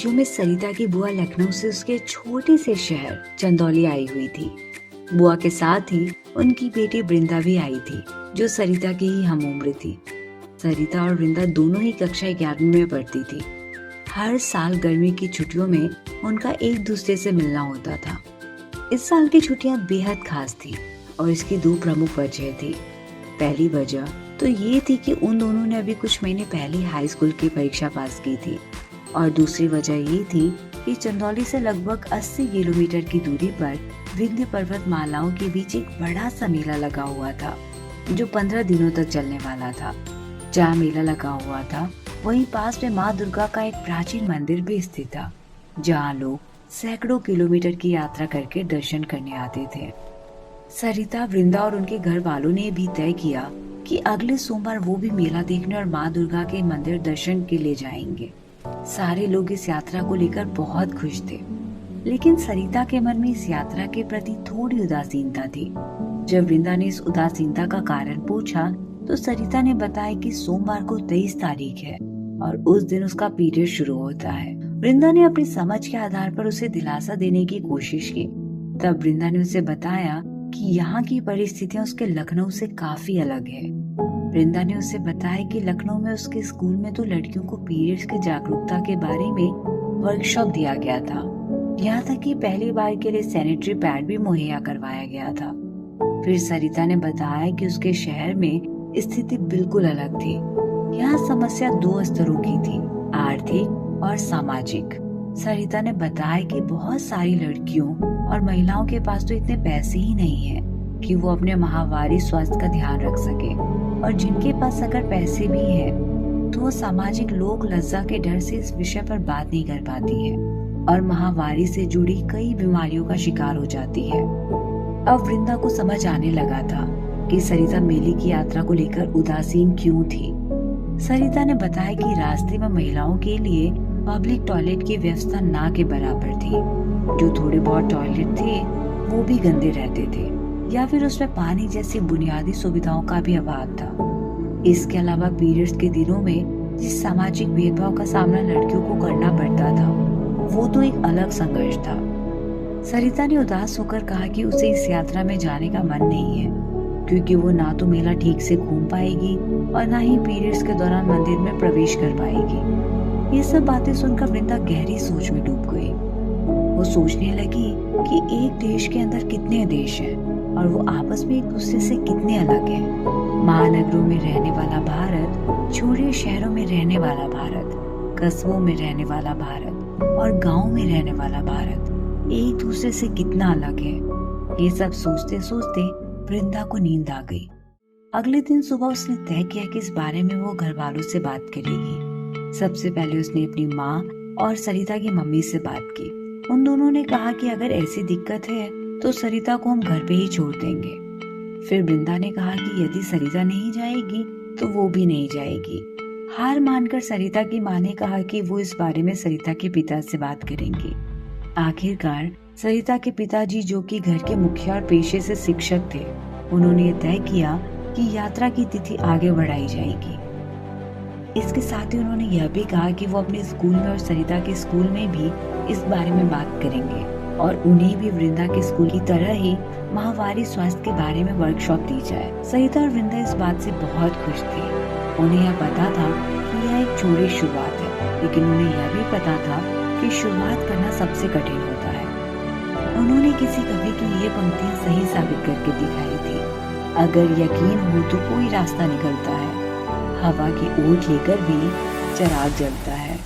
छुट्टियों में सरिता की बुआ लखनऊ से उसके छोटे से शहर चंदौली आई हुई थी। बुआ के साथ ही उनकी बेटी वृंदा भी आई थी, जो सरिता की ही हम उम्र थी। सरिता और वृंदा दोनों ही कक्षा 11वीं में पढ़ती थी। हर साल गर्मी की छुट्टियों में उनका एक दूसरे से मिलना होता था। इस साल की छुट्टियां बेहद खास थी और इसकी दो प्रमुख वजह थी। पहली वजह तो ये थी कि उन दोनों ने अभी कुछ महीने पहले हाई स्कूल की परीक्षा पास की थी, और दूसरी वजह ये थी कि चंदौली से लगभग 80 किलोमीटर की दूरी पर विंध्य पर्वत मालाओं के बीच एक बड़ा सा मेला लगा हुआ था, जो 15 दिनों तक चलने वाला था। जहाँ मेला लगा हुआ था वहीं पास में माँ दुर्गा का एक प्राचीन मंदिर भी स्थित था, जहाँ लोग सैकड़ों किलोमीटर की यात्रा करके दर्शन करने आते थे। सरिता, वृंदा और उनके घर वालों ने भी तय किया कि अगले सोमवार वो भी मेला देखने और माँ दुर्गा के मंदिर दर्शन के लिए जाएंगे। सारे लोग इस यात्रा को लेकर बहुत खुश थे, लेकिन सरिता के मन में इस यात्रा के प्रति थोड़ी उदासीनता थी। जब वृंदा ने इस उदासीनता का कारण पूछा तो सरिता ने बताया कि सोमवार को 23 तारीख है और उस दिन उसका पीरियड शुरू होता है। वृंदा ने अपनी समझ के आधार पर उसे दिलासा देने की कोशिश की। तब वृंदा ने उसे बताया कि यहाँ की परिस्थितियाँ उसके लखनऊ से काफी अलग है। वृंदा ने उसे बताया कि लखनऊ में उसके स्कूल में तो लड़कियों को पीरियड्स की जागरूकता के बारे में वर्कशॉप दिया गया था। यहाँ तक कि पहली बार के लिए सैनिटरी पैड भी मुहैया करवाया गया था। फिर सरिता ने बताया कि उसके शहर में स्थिति बिल्कुल अलग थी। यहाँ समस्या 2 स्तरों की थी, आर्थिक और सामाजिक। सरिता ने बताया कि बहुत सारी लड़कियों और महिलाओं के पास तो इतने पैसे ही नहीं है कि वो अपने माहवारी स्वास्थ्य का ध्यान रख सके, और जिनके पास अगर पैसे भी हैं तो वो सामाजिक लोक लज्जा के डर से इस विषय पर बात नहीं कर पाती है और माहवारी से जुड़ी कई बीमारियों का शिकार हो जाती है। अब वृंदा को समझ आने लगा था कि सरिता मेले की यात्रा को लेकर उदासीन क्यों थी। सरिता ने बताया कि रास्ते में महिलाओं के लिए पब्लिक टॉयलेट की व्यवस्था ना के बराबर थी। जो थोड़े बहुत टॉयलेट थे वो भी गंदे रहते थे, या फिर उसमें पानी जैसी बुनियादी सुविधाओं का भी अभाव था। इसके अलावा पीरियड्स के दिनों में जिस सामाजिक भेदभाव का सामना लड़कियों को करना पड़ता था वो तो एक अलग संघर्ष था। सरिता ने उदास होकर कहा कि उसे इस यात्रा में जाने का मन नहीं है, क्योंकि वो ना तो मेला ठीक से घूम पाएगी और ना ही पीरियड्स के दौरान मंदिर में प्रवेश कर पाएगी। ये सब बातें सुनकर वृंदा गहरी सोच में डूब गई। वो सोचने लगी कि एक देश के अंदर कितने देश हैं और वो आपस में एक दूसरे से कितने अलग हैं। महानगरों में रहने वाला भारत, छोटे शहरों में रहने वाला भारत, कस्बों में रहने वाला भारत और गाँव में रहने वाला भारत एक दूसरे से कितना अलग है। ये सब सोचते सोचते वृंदा को नींद आ गई। अगले दिन सुबह उसने तय किया कि इस बारे में वो घर वालों से बात करेगी। सबसे पहले उसने अपनी माँ और सरिता की मम्मी से बात की। उन दोनों ने कहा कि अगर ऐसी दिक्कत है तो सरिता को हम घर पे ही छोड़ देंगे। फिर वृंदा ने कहा कि यदि सरिता नहीं जाएगी तो वो भी नहीं जाएगी। हार मानकर सरिता की माँ ने कहा कि वो इस बारे में सरिता के पिता से बात करेंगी। आखिरकार सरिता के पिताजी, जो कि घर के मुखिया और पेशे से शिक्षक थे, उन्होंने तय किया कि यात्रा की तिथि आगे बढ़ाई जाएगी। इसके साथ ही उन्होंने यह भी कहा कि वो अपने स्कूल में और सरिता के स्कूल में भी इस बारे में बात करेंगे और उन्हें भी वृंदा के स्कूल की तरह ही माहवारी स्वास्थ्य के बारे में वर्कशॉप दी जाए। सरिता और वृंदा इस बात से बहुत खुश थी। उन्हें यह पता था कि यह एक छोटी शुरुआत है, लेकिन उन्हें यह भी पता था कि शुरुआत करना सबसे कठिन होता है। उन्होंने किसी कवि की ये पंक्तियां सही साबित करके दिखाई थी, अगर यकीन हो तो कोई रास्ता निकलता है, हवा की ओट लेकर भी चिराग जलता है।